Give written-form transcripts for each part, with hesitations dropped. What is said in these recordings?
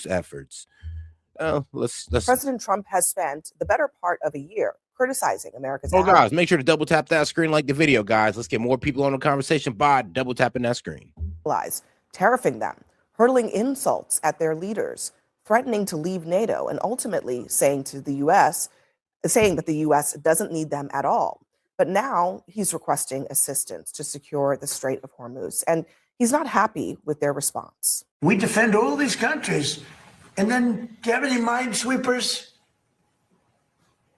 efforts. Let's. President Trump has spent the better part of a year criticizing America's Oh, allies. guys, make sure to double tap that screen like the video, guys. Let's get more people on the conversation by double tapping that screen. Tariffing them, hurling insults at their leaders, threatening to leave NATO, and ultimately saying that the U.S. doesn't need them at all. But now he's requesting assistance to secure the Strait of Hormuz, and he's not happy with their response. We defend all these countries, and then do you have any minesweepers?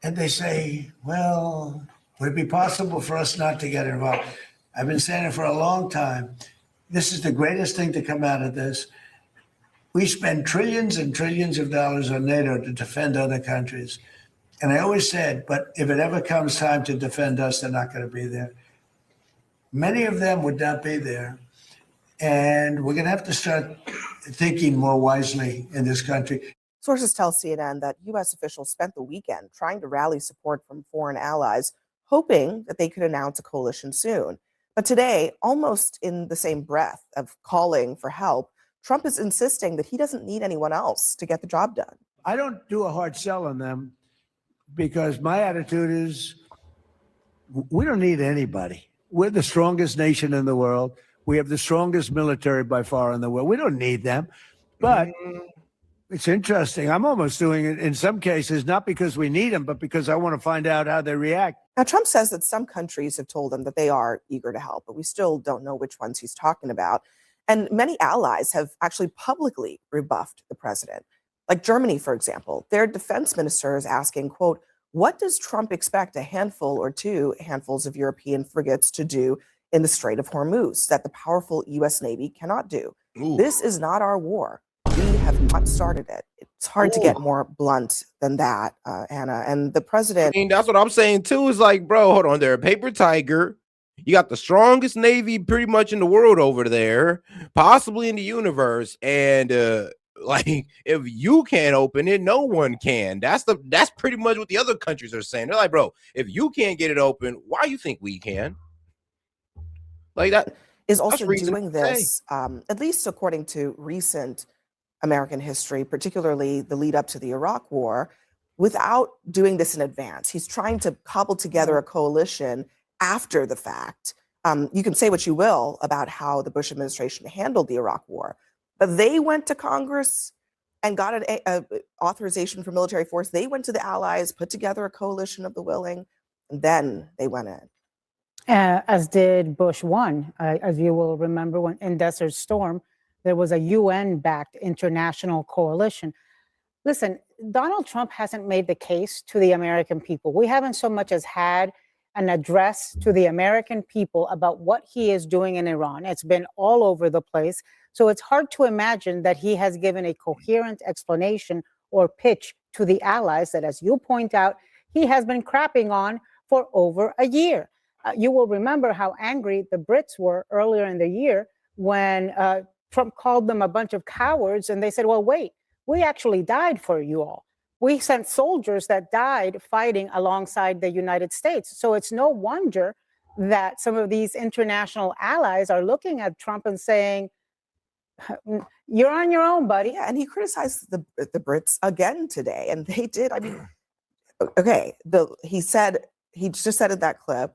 And they say, well, would it be possible for us not to get involved? I've been saying it for a long time. This is the greatest thing to come out of this. We spend trillions and trillions of dollars on NATO to defend other countries. And I always said, but if it ever comes time to defend us, they're not going to be there. Many of them would not be there. And we're going to have to start thinking more wisely in this country. Sources tell CNN that U.S. officials spent the weekend trying to rally support from foreign allies, hoping that they could announce a coalition soon. But today, almost in the same breath of calling for help, Trump is insisting that he doesn't need anyone else to get the job done. I don't do a hard sell on them because my attitude is we don't need anybody. We're the strongest nation in the world. We have the strongest military by far in the world. We don't need them. But it's interesting. I'm almost doing it in some cases, not because we need them, but because I want to find out how they react. Now, Trump says that some countries have told him that they are eager to help, but we still don't know which ones he's talking about. And many allies have actually publicly rebuffed the president. Like Germany, for example, their defense minister is asking, quote, what does Trump expect a handful or two handfuls of European frigates to do in the Strait of Hormuz that the powerful U.S. Navy cannot do? Ooh. This is not our war. We have not started it. It's hard to get more blunt than that, Anna. And the president... I mean, that's what I'm saying, too. Is like, bro, hold on. They're a paper tiger. You got the strongest Navy pretty much in the world over there, possibly in the universe. And like, if you can't open it, no one can. That's pretty much what the other countries are saying. They're like, bro, if you can't get it open, why do you think we can? Like that is also doing this, at least according to recent American history, particularly the lead up to the Iraq War, without doing this in advance. He's trying to cobble together a coalition after the fact. You can say what you will about how the Bush administration handled the Iraq War, but they went to Congress and got an authorization for military force. They went to the allies, put together a coalition of the willing, and then they went in. As did Bush 1. As you will remember, when in Desert Storm, there was a UN-backed international coalition. Listen, Donald Trump hasn't made the case to the American people. We haven't so much as had an address to the American people about what he is doing in Iran. It's been all over the place. So it's hard to imagine that he has given a coherent explanation or pitch to the allies that, as you point out, he has been crapping on for over a year. You will remember how angry the Brits were earlier in the year when Trump called them a bunch of cowards, and they said, well, wait, we actually died for you all. We sent soldiers that died fighting alongside the United States. So it's no wonder that some of these international allies are looking at Trump and saying, you're on your own, buddy. Yeah, and he criticized the Brits again today, and they did. I mean, okay, he just said in that clip,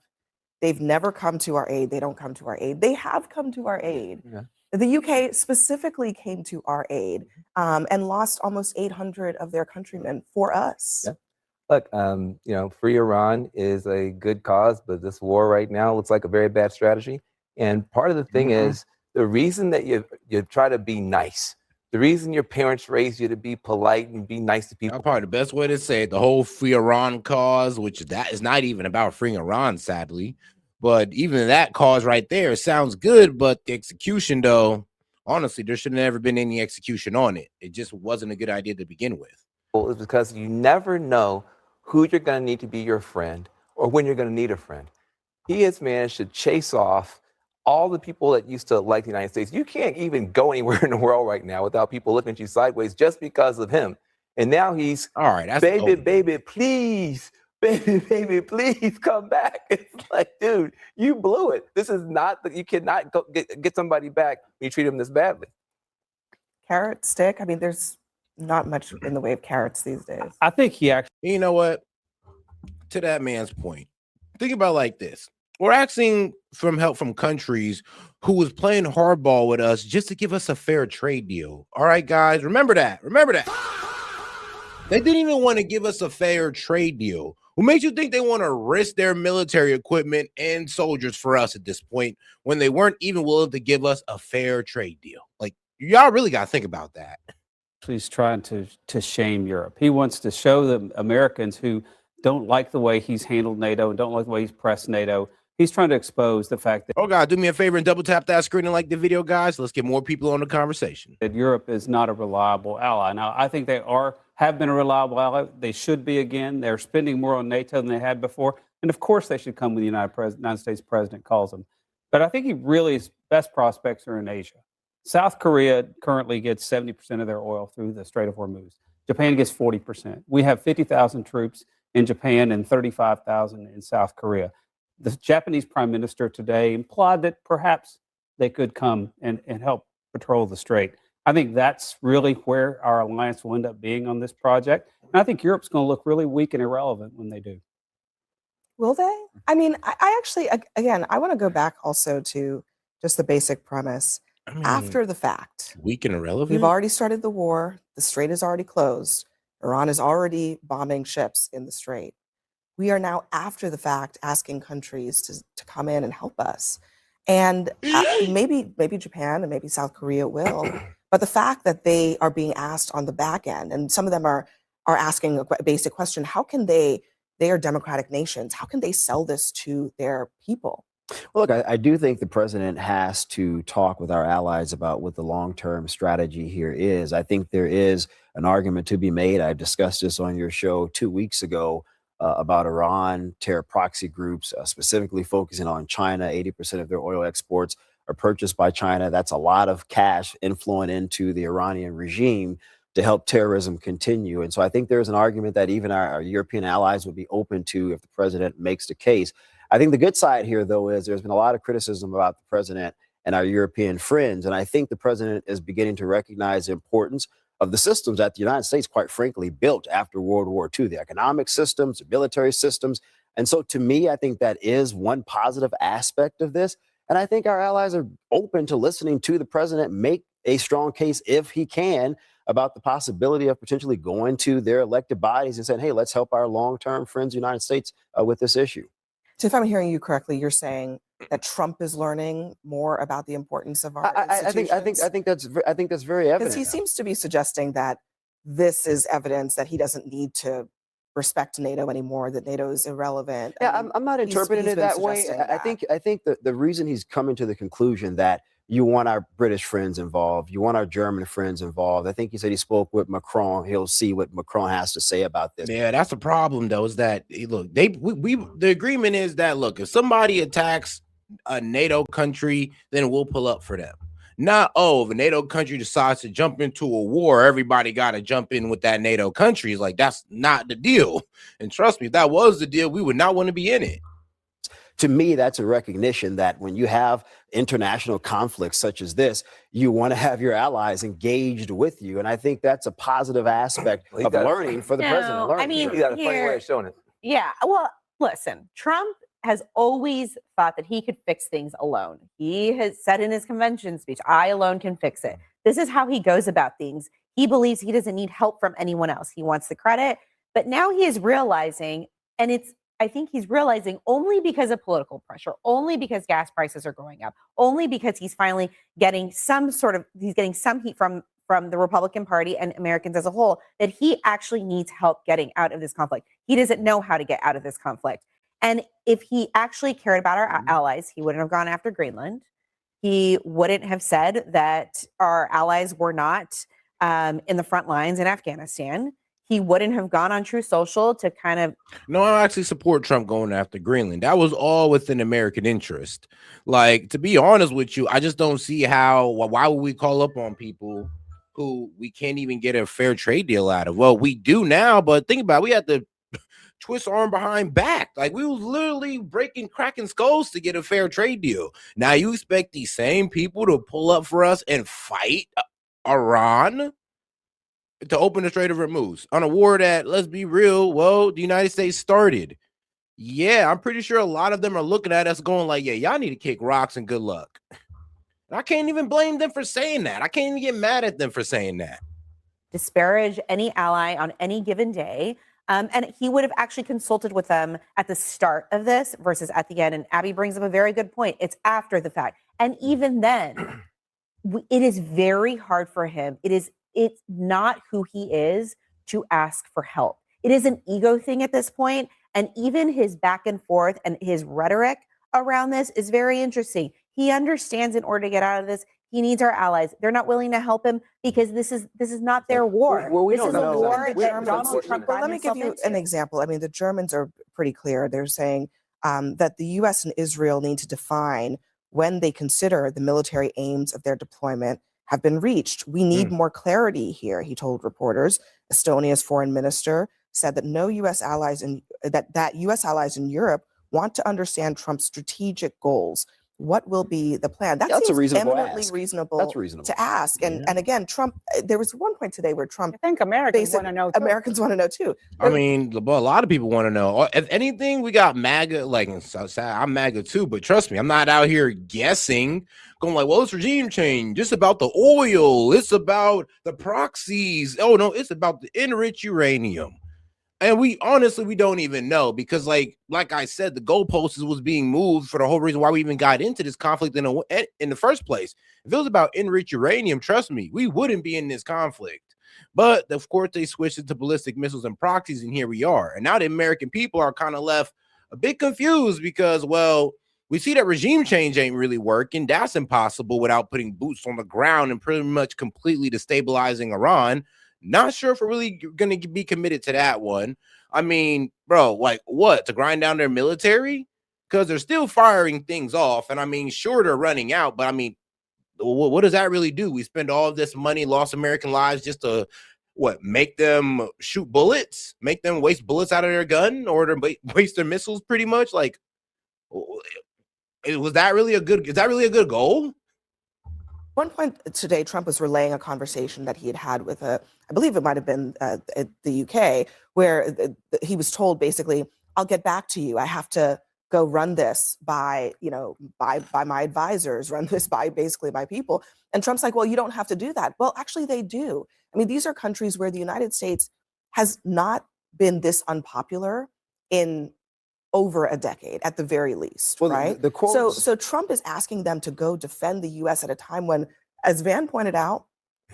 they've never come to our aid. They don't come to our aid. They have come to our aid. Yeah. The UK specifically came to our aid and lost almost 800 of their countrymen for us. Yeah. Look, free Iran is a good cause, but this war right now looks like a very bad strategy. And part of the thing is the reason that you try to be nice, the reason your parents raised you to be polite and be nice to people. That's probably the best way to say it. The whole free Iran cause, which that is not even about freeing Iran, sadly. But even that cause right there sounds good, but the execution, though, honestly, there should have never been any execution on it. It just wasn't a good idea to begin with. Well, it's because you never know who you're going to need to be your friend or when you're going to need a friend. He has managed to chase off all the people that used to like the United States. You can't even go anywhere in the world right now without people looking at you sideways just because of him. And now he's, all right, that's baby, please. Baby, please come back. It's like, dude, you blew it. This is not, you cannot get somebody back when you treat them this badly. Carrot, stick. I mean, there's Not much in the way of carrots these days. I think he actually. You know what? To that man's point, think about it like this. We're asking from help from countries who was playing hardball with us just to give us a fair trade deal. All right, guys, remember that. Remember that. They didn't even want to give us a fair trade deal. What makes you think they want to risk their military equipment and soldiers for us at this point when they weren't even willing to give us a fair trade deal? Like, y'all really got to think about that. He's trying to shame Europe. He wants to show the Americans who don't like the way he's handled NATO and don't like the way he's pressed NATO. He's trying to expose the fact that, oh God, do me a favor and double tap that screen and like the video, guys. Let's get more people on the conversation. that Europe is not a reliable ally. Now, I think they have been a reliable ally. They should be again. They're spending more on NATO than they had before. And of course, they should come when the United States president calls them. But I think his best prospects are in Asia. South Korea currently gets 70% of their oil through the Strait of Hormuz. Japan gets 40%. We have 50,000 troops in Japan and 35,000 in South Korea. The Japanese prime minister today implied that perhaps they could come and help patrol the strait. I think that's really where our alliance will end up being on this project. And I think Europe's going to look really weak and irrelevant when they do. Will they? I mean, I actually, again, I want to go back also to just the basic premise. I mean, After the fact, weak and irrelevant. we've already started the war. The strait is already closed. Iran is already bombing ships in the strait. We are now, after the fact, asking countries to come in and help us. And maybe Japan and maybe South Korea will. But the fact that they are being asked on the back end, and some of them are asking a basic question, how can they are democratic nations, how can they sell this to their people? Well, look, I do think the president has to talk with our allies about what the long-term strategy here is. I think there is an argument to be made. I discussed this on your show 2 weeks ago about Iran, terror proxy groups, specifically focusing on China. 80% of their oil exports are purchased by China. That's a lot of cash inflowing into the Iranian regime to help terrorism continue. And so I think there's an argument that even our European allies would be open to if the president makes the case. I think the good side here, though, is there's been a lot of criticism about the president and our European friends. And I think the president is beginning to recognize the importance of the systems that the United States, quite frankly, built after World War II, the economic systems, the military systems. And so to me, I think that is one positive aspect of this. And I think our allies are open to listening to the president make a strong case, if he can, about the possibility of potentially going to their elected bodies and saying, hey, let's help our long-term friends, the United States, with this issue. So if I'm hearing you correctly, you're saying that Trump is learning more about the importance of our institutions? I think that's very evident. Because he seems to be suggesting that this is evidence that he doesn't need to respect NATO anymore, that NATO is irrelevant. Yeah, I mean, I'm not interpreting it that way. I think the reason he's coming to the conclusion that you want our British friends involved, you want our German friends involved. I think he said he spoke with Macron. He'll see what Macron has to say about this. Yeah, that's the problem, though, is that look, the agreement is that look, if somebody attacks a NATO country, then we'll pull up for them. Not, if a NATO country decides to jump into a war, everybody got to jump in with that NATO country. It's like, that's not the deal. And trust me, if that was the deal, we would not want to be in it. To me, that's a recognition that when you have international conflicts such as this, you want to have your allies engaged with you. And I think that's a positive aspect of learning for the president. I mean, You got a funny way of showing it. Yeah. Well, listen, Trump has always thought that he could fix things alone. He has said in his convention speech, I alone can fix it. This is how he goes about things. He believes he doesn't need help from anyone else. He wants the credit. But now he is realizing, and I think he's realizing only because of political pressure, only because gas prices are going up, only because he's finally getting some heat from the Republican Party and Americans as a whole, that he actually needs help getting out of this conflict. He doesn't know how to get out of this conflict. And if he actually cared about our allies, he wouldn't have gone after Greenland. He wouldn't have said that our allies were not in the front lines in Afghanistan. He wouldn't have gone on True Social to kind of... No, I actually support Trump going after Greenland. That was all within American interest. Like, to be honest with you, I just don't see why would we call up on people who we can't even get a fair trade deal out of? Well, we do now, but think about it, we had to twist arm behind back. Like, we was literally cracking skulls to get a fair trade deal. Now you expect these same people to pull up for us and fight Iran? to open the Strait of Hormuz on a war that, let's be real, well, the United States started. Yeah, I'm pretty sure a lot of them are looking at us going like, yeah, y'all need to kick rocks and good luck. I can't even blame them for saying that. I can't even get mad at them for saying that. Disparage any ally on any given day. And he would have actually consulted with them at the start of this versus at the end. And Abby brings up a very good point. It's after the fact. And even then, it is very hard for him. It's not who he is to ask for help. It is an ego thing at this point. And even his back and forth and his rhetoric around this is very interesting. He understands in order to get out of this, he needs our allies. They're not willing to help him because this is not their war. Well, we this don't is know. a war The that Germans- Donald Trump Well, got let me give himself you an into. example. I mean, the Germans are pretty clear. They're saying that the U.S. and Israel need to define when they consider the military aims of their deployment have been reached. We need more clarity here, he told reporters. Estonia's foreign minister said that no U.S. allies in that U.S. allies in Europe want to understand Trump's strategic goals. What will be the plan? That That's a seems reasonable eminently ask. reasonable That's reasonable. to ask. And again, Trump. There was one point today where Trump. I think Americans want to know. Too. Americans want to know too. I mean, a lot of people want to know. If anything, we got MAGA. Like, I'm MAGA too, but trust me, I'm not out here guessing, going like, well, it's regime change. It's about the oil. It's about the proxies. Oh no, it's about the enriched uranium. And we don't even know because, like I said, the goalposts was being moved for the whole reason why we even got into this conflict in the first place. If it was about enriched uranium, trust me, we wouldn't be in this conflict. But of course, they switched it to ballistic missiles and proxies, and here we are. And now the American people are kind of left a bit confused because, well, we see that regime change ain't really working. That's impossible without putting boots on the ground and pretty much completely destabilizing Iran. Not sure if we're really going to be committed to that one. I mean, bro, like what? To grind down their military? Because they're still firing things off. And I mean, sure, they're running out. But I mean, what does that really do? We spend all of this money, lost American lives just to, make them shoot bullets? Make them waste bullets out of their gun or to waste their missiles pretty much? Like, is that really a good goal? One point today, Trump was relaying a conversation that he had with I believe it might have been the UK, where he was told basically, "I'll get back to you. I have to go run this by my advisors, run this by basically my people." And Trump's like, "Well, you don't have to do that." Well, actually, they do. I mean, these are countries where the United States has not been this unpopular in over a decade at the very least, Well, right? the quotes- So Trump is asking them to go defend the U.S. at a time when, as Van pointed out,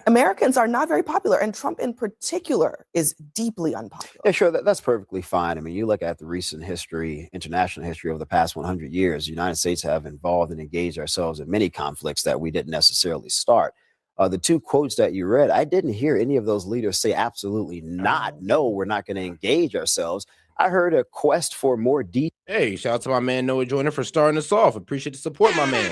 Americans are not very popular, and Trump in particular is deeply unpopular. Yeah, sure. That's perfectly fine. I mean, you look at the recent history, international history over the past 100 years, the United States have involved and engaged ourselves in many conflicts that we didn't necessarily start. The two quotes that you read, I didn't hear any of those leaders say absolutely not. No, we're not going to engage ourselves. I heard a quest for more detail. Hey, shout out to my man Noah Joyner for starting us off. Appreciate the support, my man.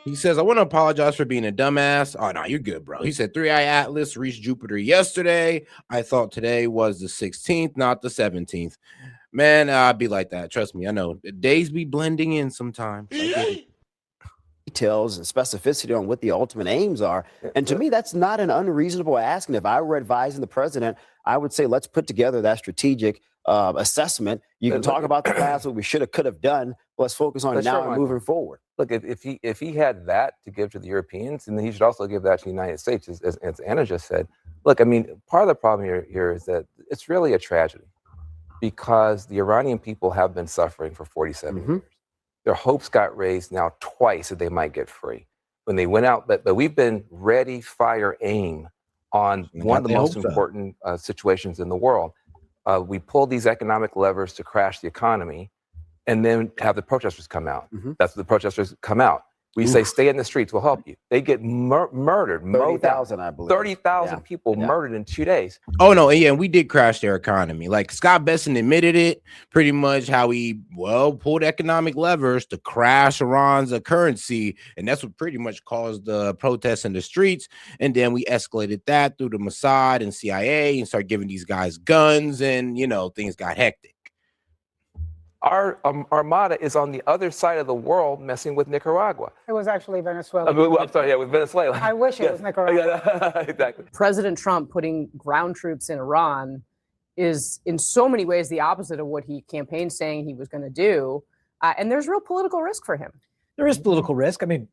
He says, I want to apologize for being a dumbass. Oh, no, you're good, bro. He said 3i Atlas reached Jupiter yesterday. I thought today was the 16th, not the 17th. Man, I'd be like that. Trust me, I know. The days be blending in sometimes. Details and specificity on what the ultimate aims are. And to me, that's not an unreasonable ask. And if I were advising the president, I would say, let's put together that strategic assessment. You can talk about the past, what we should have, could have done. Let's focus on now and moving forward. Look, if he had that to give to the Europeans, and then he should also give that to the United States, as Anna just said. Look, I mean, part of the problem here is that it's really a tragedy because the Iranian people have been suffering for 47 years. Their hopes got raised now twice that they might get free. When they went out, but we've been ready, fire, aim on one of the most important situations in the world. We pulled these economic levers to crash the economy and then have the protesters come out. That's what the protesters come out. We say, stay in the streets, we'll help you. They get murdered. 30,000, I believe. 30,000 people murdered in 2 days. Oh, no. Yeah, we did crash their economy. Like Scott Bessent admitted it pretty much how he, pulled economic levers to crash Iran's currency. And that's what pretty much caused the protests in the streets. And then we escalated that through the Mossad and CIA and started giving these guys guns and, things got hectic. Our armada is on the other side of the world messing with Nicaragua. It was actually Venezuela. I'm sorry, yeah, with Venezuela. I wish it was Nicaragua. Yeah, exactly. President Trump putting ground troops in Iran is in so many ways the opposite of what he campaigned saying he was going to do. And there's real political risk for him. There is political risk. I mean,